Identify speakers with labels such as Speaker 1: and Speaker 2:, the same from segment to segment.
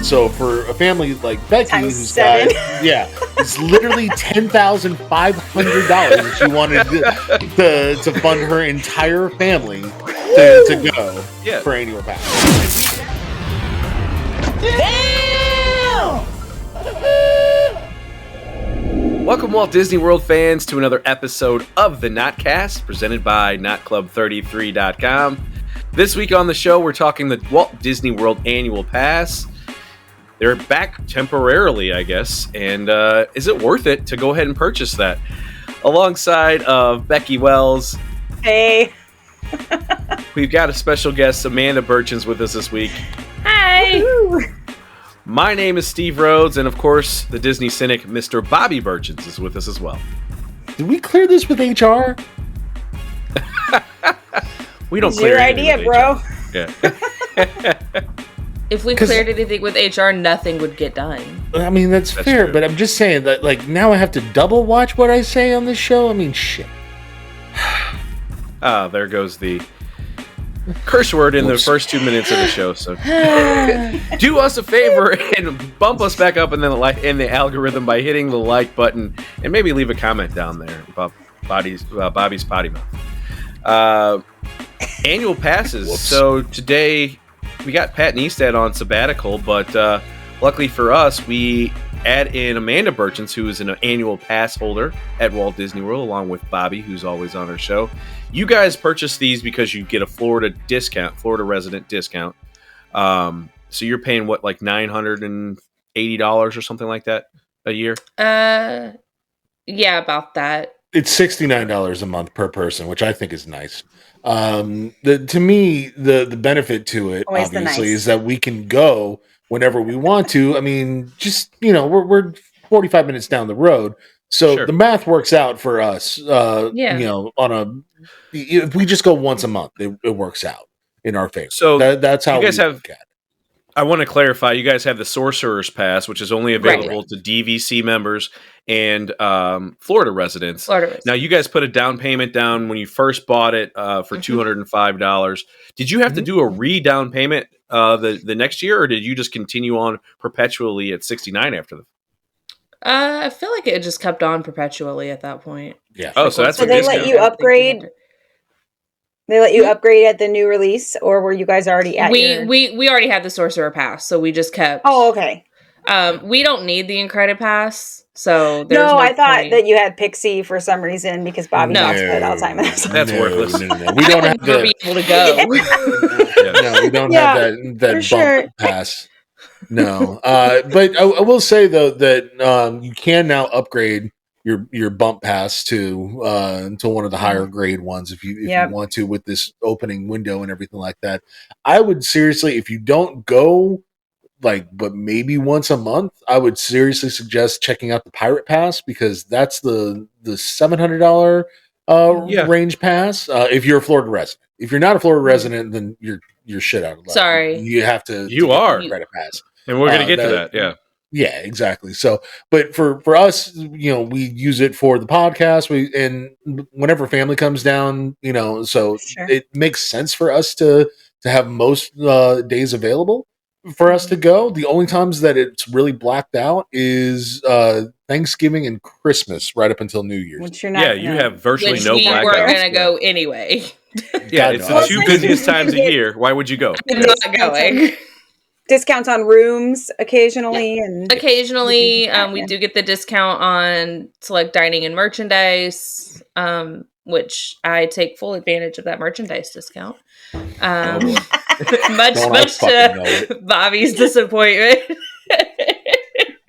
Speaker 1: So for a family like Becky,
Speaker 2: Times
Speaker 1: who's
Speaker 2: 7.
Speaker 1: got, it's literally $10,500 that she wanted to fund her entire family to go for annual pass.
Speaker 3: Damn!
Speaker 4: Welcome, Walt Disney World fans, to another episode of the Notcast, presented by NotClub33.com. This week on the show, we're talking the Walt Disney World Annual Pass. They're back temporarily, I guess, and is it worth it to go ahead and purchase that? Alongside of Becky Wells.
Speaker 2: Hey.
Speaker 4: We've got a special guest, Amanda Burchins, with us this week.
Speaker 2: Hi. Woo-hoo.
Speaker 4: My name is Steve Rhodes, and of course, the Disney cynic, Mr. Bobby Burchins, is with us as well.
Speaker 1: Did we clear this with HR?
Speaker 4: We don't
Speaker 2: It's
Speaker 4: clear
Speaker 2: your
Speaker 4: anything
Speaker 2: idea,
Speaker 4: with
Speaker 2: bro.
Speaker 4: HR. Yeah.
Speaker 3: If we cleared anything with HR, nothing would get done.
Speaker 1: I mean, that's fair,
Speaker 4: true.
Speaker 1: but I'm just saying that, like, now I have to double watch what I say on this show? I mean, shit.
Speaker 4: There goes the curse word in the first 2 minutes of the show. So do us a favor and bump us back up in the algorithm by hitting the like button and maybe leave a comment down there about Bobby's potty mouth. Annual passes.
Speaker 1: Whoops.
Speaker 4: So today we got Pat Neistat on sabbatical, but luckily for us, we add in Amanda Burchins, who is an annual pass holder at Walt Disney World, along with Bobby, who's always on our show. You guys purchase these because you get a Florida resident discount. So you're paying what, like $980 or something like that a year?
Speaker 3: Yeah, about that.
Speaker 1: It's $69 a month per person, which I think is nice. To me, the benefit to it,
Speaker 2: Always the
Speaker 1: obviously,
Speaker 2: nice.
Speaker 1: is that we can go whenever we want to. I mean, just, we're 45 minutes down the road. So
Speaker 4: Sure.
Speaker 1: the math works out for us, if we just go once a month, it works out in our favor.
Speaker 4: So
Speaker 1: that's how
Speaker 4: you guys
Speaker 1: we
Speaker 4: have.
Speaker 1: look at it.
Speaker 4: I want to clarify, you guys have the Sorcerer's Pass, which is only available to DVC members and Florida residents. Now, you guys put a down payment down when you first bought it for $205. Did you have to do a re-down payment the next year, or did you just continue on perpetually at $69 after that?
Speaker 3: I feel like it just kept on perpetually at that point.
Speaker 1: Yeah.
Speaker 4: Oh, so that's
Speaker 2: So
Speaker 4: a
Speaker 2: they
Speaker 4: discount.
Speaker 2: let you upgrade? They let you upgrade at the new release, or were you guys already at
Speaker 3: We already had the Sorcerer Pass, so we just kept...
Speaker 2: Oh, okay.
Speaker 3: We don't need the Uncredited Pass, so there's
Speaker 2: No,
Speaker 3: no
Speaker 2: I thought
Speaker 3: point.
Speaker 2: that you had Pixie for some reason because Bobby
Speaker 3: No.
Speaker 2: talks about it all the time.
Speaker 4: That's worthless.
Speaker 1: No. We don't have
Speaker 3: never be able to go.
Speaker 1: No, we don't
Speaker 2: Yeah,
Speaker 1: have that bump
Speaker 2: sure.
Speaker 1: pass. No, but I will say though that you can now upgrade your bump pass to one of the higher grade ones if you want to, with this opening window and everything like that. I would seriously, if you don't go but maybe once a month, I would seriously suggest checking out the Pirate Pass, because that's the $700 range pass. If you're a Florida resident, if you're not a Florida resident, then you're shit out of luck.
Speaker 3: Sorry.
Speaker 1: You have to.
Speaker 4: You are.
Speaker 1: Credit pass.
Speaker 4: And we're going to get to that, yeah.
Speaker 1: Yeah, exactly. So, but for us, we use it for the podcast. And whenever family comes down, so
Speaker 2: Sure.
Speaker 1: it makes sense for us to have most days available for us to go. The only times that it's really blacked out is Thanksgiving and Christmas, right up until New Year's.
Speaker 2: Which you're not.
Speaker 4: You have virtually
Speaker 3: Which
Speaker 4: no
Speaker 3: we
Speaker 4: blackouts.
Speaker 3: weren't going to go anyway.
Speaker 4: Yeah, it's the
Speaker 1: God,
Speaker 4: two
Speaker 1: no.
Speaker 4: busiest times a year. Why would you go?
Speaker 3: I'm not going.
Speaker 2: Discounts on rooms occasionally, and
Speaker 3: Occasionally, we do get the discount on select dining and merchandise, which I take full advantage of that merchandise discount. Much
Speaker 1: Don't I fucking know
Speaker 3: to Bobby's disappointment.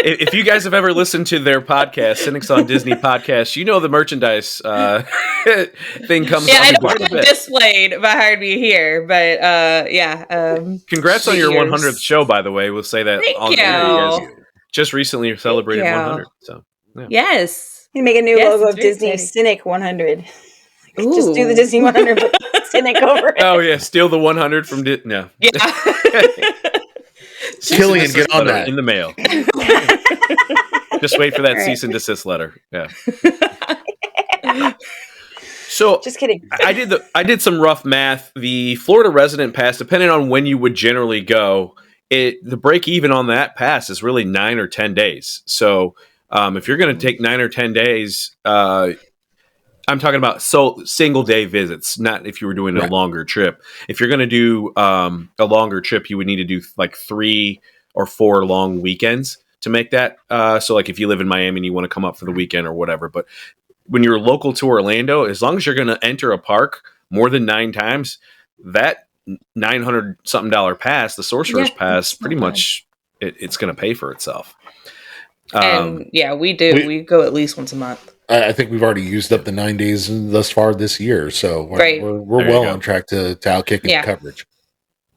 Speaker 4: If you guys have ever listened to their podcast, Cynics on Disney podcast, the merchandise thing comes up
Speaker 3: I
Speaker 4: quite
Speaker 3: don't
Speaker 4: a bit.
Speaker 3: displayed behind me here, but
Speaker 4: Congrats on your
Speaker 3: cheers.
Speaker 4: 100th show, by the way. We'll say that
Speaker 3: Thank
Speaker 4: on
Speaker 3: you.
Speaker 4: air. You guys just recently celebrated
Speaker 3: you.
Speaker 4: 100. So
Speaker 3: Yes.
Speaker 2: you make a new
Speaker 3: Yes,
Speaker 2: logo
Speaker 3: it's
Speaker 2: of
Speaker 3: very
Speaker 2: Disney
Speaker 3: exciting.
Speaker 2: Cynic 100.
Speaker 3: Ooh.
Speaker 2: Just do the Disney 100, but Cynic over it.
Speaker 4: Oh yeah, steal the 100 from no.
Speaker 3: Yeah.
Speaker 1: Killian, get on that
Speaker 4: in the mail. Just wait for that
Speaker 2: Right.
Speaker 4: cease and desist letter. Yeah. So
Speaker 2: Just kidding.
Speaker 4: I did some rough math. The Florida resident pass, depending on when you would generally go, the break even on that pass is really 9 or 10 days. So if you're going to take 9 or 10 days, I'm talking about single day visits, not if you were doing a longer trip. If you're going to do a longer trip, you would need to do like 3 or 4 long weekends to make that. So like if you live in Miami and you want to come up for the weekend or whatever. But when you're local to Orlando, as long as you're going to enter a park more than 9 times, that $900 something pass, the Sorcerer's Pass, pretty much it's going to pay for itself.
Speaker 3: And we do. We go at least once a month.
Speaker 1: I think we've already used up the 9 days thus far this year, so we're well on track to outkicking the coverage.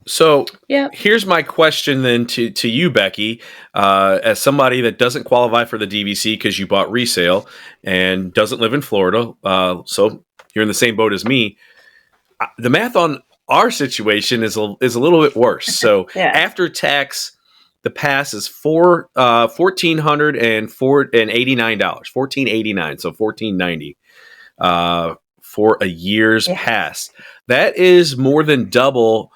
Speaker 4: So here's my question then to you, Becky, as somebody that doesn't qualify for the DVC because you bought resale and doesn't live in Florida, so you're in the same boat as me. The math on our situation is a little bit worse. So after tax, the pass is $1,489, $1,489, so $1,490 for a year's pass. That is more than double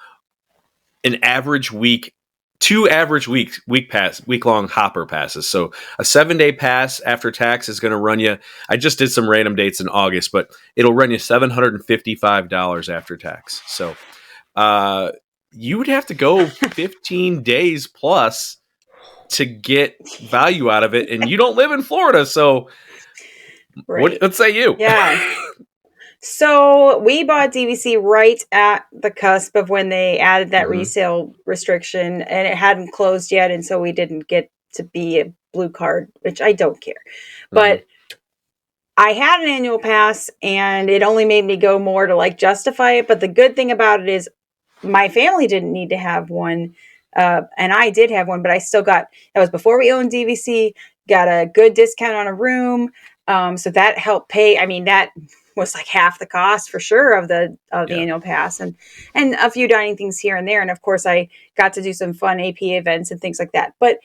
Speaker 4: an average week, 2 average week-long hopper passes. So a 7-day pass after tax is going to run you. I just did some random dates in August, but it'll run you $755 after tax. So you would have to go 15 days plus to get value out of it, and you don't live in Florida, so let's say you.
Speaker 2: Yeah. So we bought DVC right at the cusp of when they added that resale restriction, and it hadn't closed yet, and so we didn't get to be a blue card, which I don't care. But I had an annual pass, and it only made me go more to like justify it. But the good thing about it is my family didn't need to have one, and I did have one, but I still got, that was before we owned DVC, got a good discount on a room. So that helped pay. I mean, that was like half the cost for sure of the annual pass, and a few dining things here and there. And of course I got to do some fun AP events and things like that. But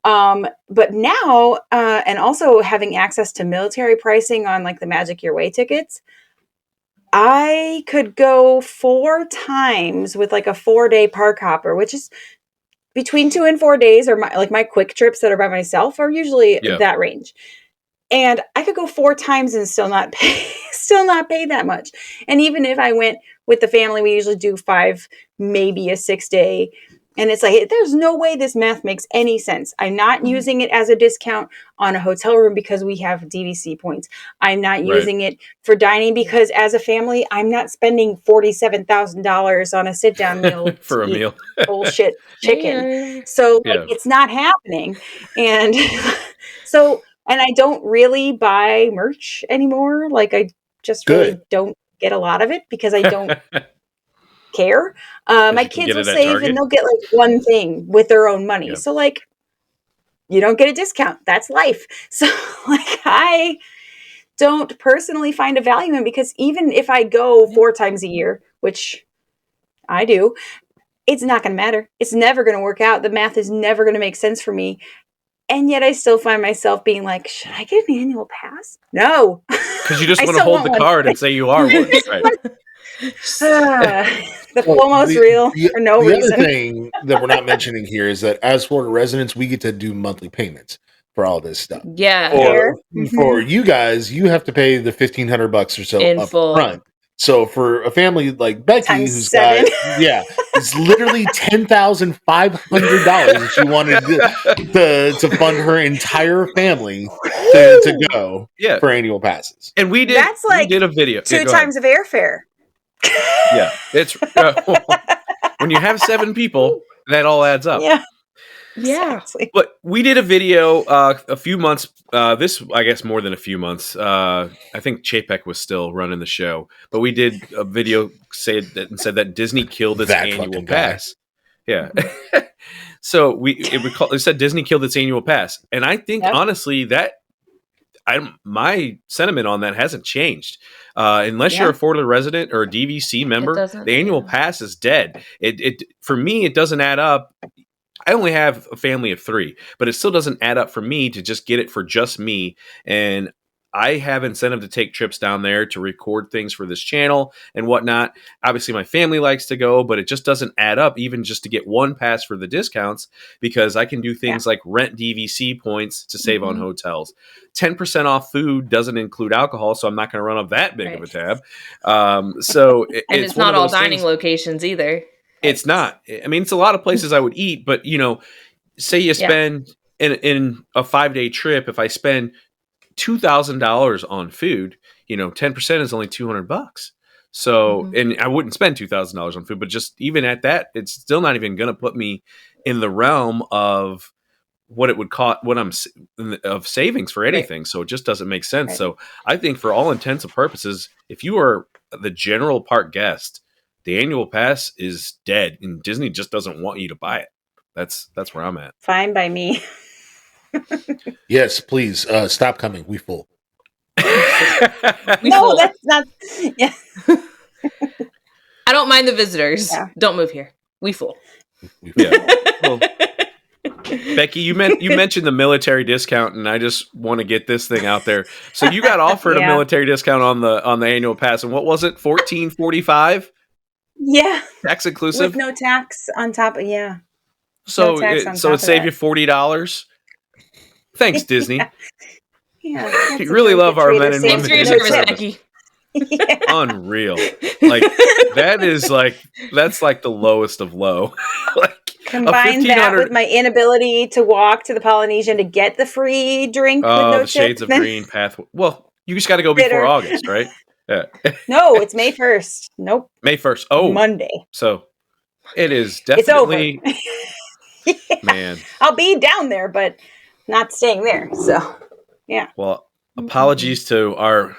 Speaker 2: now, and also having access to military pricing on like the Magic Your Way tickets, I could go 4 times with like a 4-day park hopper, which is between 2 and 4 days, or my quick trips that are by myself are usually that range. And I could go 4 times and still not pay that much. And even if I went with the family, we usually do 5, maybe a 6-day. And it's like, there's no way this math makes any sense. I'm not using it as a discount on a hotel room because we have DVC points. I'm not using it for dining because as a family, I'm not spending $47,000 on a sit-down meal
Speaker 4: for a meal.
Speaker 2: Bullshit chicken. So it's not happening. And so, and I don't really buy merch anymore. Like I just really don't get a lot of it because I don't care. My kids will save and they'll get like one thing with their own money. So like, you don't get a discount. That's life. So like, I don't personally find a value in, because even if I go 4 times a year, which I do, it's not going to matter. It's never going to work out. The math is never going to make sense for me. And yet I still find myself being like, should I get an annual pass? No.
Speaker 4: Because you just want to hold the card and say you are one. Right.
Speaker 2: The FOMO's real for no reason.
Speaker 1: The other thing that we're not mentioning here is that as Florida residents, we get to do monthly payments for all this stuff.
Speaker 3: Yeah.
Speaker 1: For you guys, you have to pay the $1,500 or so
Speaker 3: in
Speaker 1: up
Speaker 3: full.
Speaker 1: front. So for a family like Becky,
Speaker 2: Times
Speaker 1: who's
Speaker 2: 7.
Speaker 1: got, it's literally $10,500 if she wanted to fund her entire family to go for annual passes.
Speaker 4: And we did.
Speaker 2: That's like
Speaker 4: we did a video
Speaker 2: 2 times of airfare.
Speaker 4: It's when you have 7 people, that all adds up.
Speaker 2: Yeah. Exactly.
Speaker 4: But we did a video a few months. This, I guess, more than a few months. I think Chapek was still running the show, but we did a video said that Disney killed its annual pass. Yeah. So it said Disney killed its annual pass, and I think honestly that my sentiment on that hasn't changed. Unless you're a Florida resident or a DVC member, the annual pass is dead. It for me, it doesn't add up. I only have a family of 3, but it still doesn't add up for me to just get it for just me. And I have incentive to take trips down there to record things for this channel and whatnot. Obviously, my family likes to go, but it just doesn't add up even just to get one pass for the discounts, because I can do things like rent DVC points to save on hotels. 10% off food doesn't include alcohol, so I'm not going to run up that big of a tab. So
Speaker 3: it's not all dining locations either.
Speaker 4: It's not. I mean, it's a lot of places I would eat, but say you spend in a 5-day trip, if I spend $2,000 on food, 10% is only $200. So, and I wouldn't spend $2,000 on food, but just even at that, it's still not even going to put me in the realm of what it would cost, of savings for anything. So it just doesn't make sense. So I think for all intents and purposes, if you are the general park guest, the annual pass is dead, and Disney just doesn't want you to buy it. That's where I'm at.
Speaker 2: Fine by me.
Speaker 1: Yes, please stop coming. We full.
Speaker 2: That's not. Yeah.
Speaker 3: I don't mind the visitors. Yeah. Don't move here. We full.
Speaker 4: Yeah. Well, Becky, you mentioned the military discount, and I just want to get this thing out there. So you got offered a military discount on the annual pass, and what was it? $14.45?
Speaker 2: Yeah,
Speaker 4: tax inclusive,
Speaker 2: with no tax on top of
Speaker 4: So it saved you $40. Thanks, Disney.
Speaker 2: Yeah,
Speaker 4: you really love our men and women.
Speaker 3: Thanks for your service, Becky.
Speaker 4: Unreal. That's like the lowest of low.
Speaker 2: Combine that with my inability to walk to the Polynesian to get the free drink with no chips.
Speaker 4: Shades of green path. Well, you just got to go before August, right? Yeah.
Speaker 2: No, it's May 1st. Nope.
Speaker 4: May 1st. Oh,
Speaker 2: Monday.
Speaker 4: So it is definitely.
Speaker 2: It's over.
Speaker 4: Man,
Speaker 2: I'll be down there, but not staying there. So, yeah.
Speaker 4: Well, apologies to our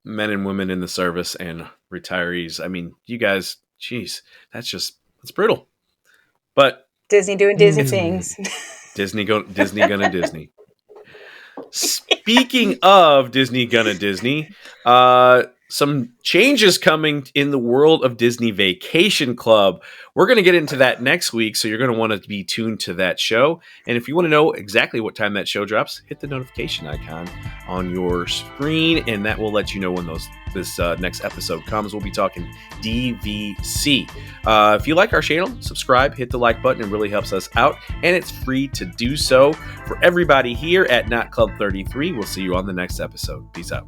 Speaker 4: men and women in the service and retirees. I mean, you guys, geez, that's brutal. But
Speaker 2: Disney doing Disney things.
Speaker 4: Disney gonna Disney. Speaking of Disney gonna Disney, some changes coming in the world of Disney Vacation Club. We're going to get into that next week, so you're going to want to be tuned to that show. And if you want to know exactly what time that show drops, hit the notification icon on your screen, and that will let you know when this next episode comes. We'll be talking DVC. If you like our channel, subscribe, hit the like button. It really helps us out, and it's free to do so. For everybody here at Not Club 33, we'll see you on the next episode. Peace out.